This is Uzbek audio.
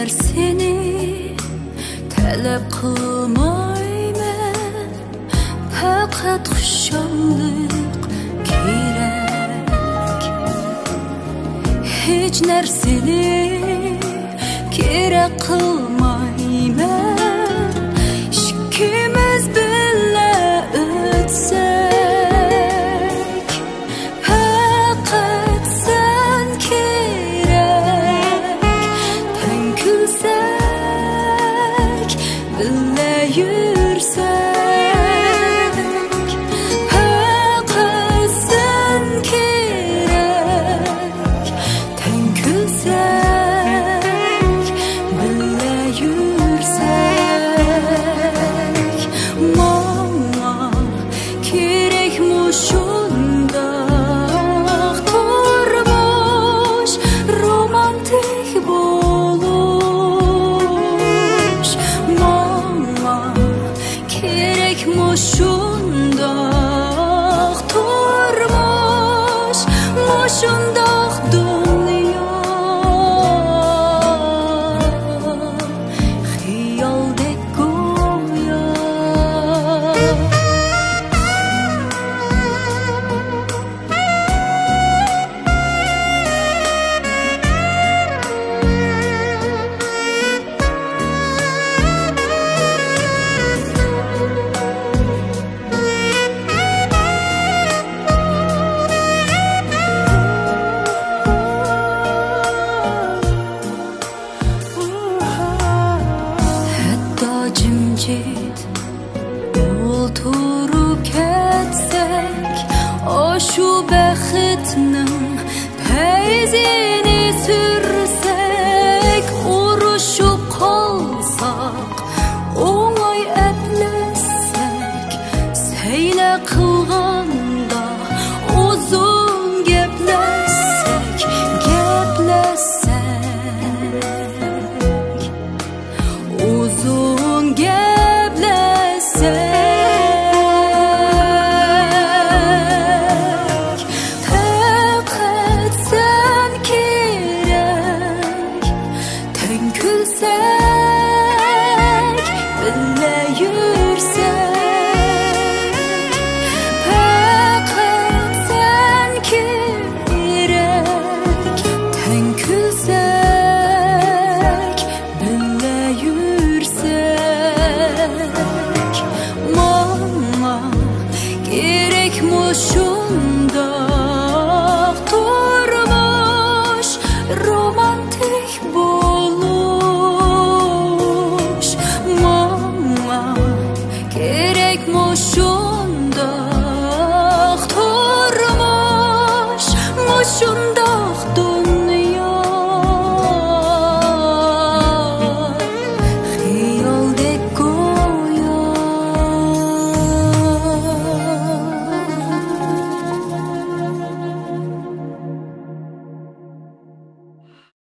Seni talep qilmayman, faqat xushallik kerak. Hech narsani kerak qilmayman, ikkimiz birga o'tsak. Faqat sen kerak, tan kulsak, birga yursak. Faqat sen kerak, tan kulsak, birga yursak. Manga kerakmi shundoq turmush, romantik bo'lish. Manga kerakmi shundoq turmush, shundoq dunyo. Xiyaldek go'yo. Hatto jimjit o'ltirib ketsak, shu baxtning fayzini sursak. Urushib qolsak, o'ng'ay atlasak, sayla qilganda uzun gaplashsak. Uzun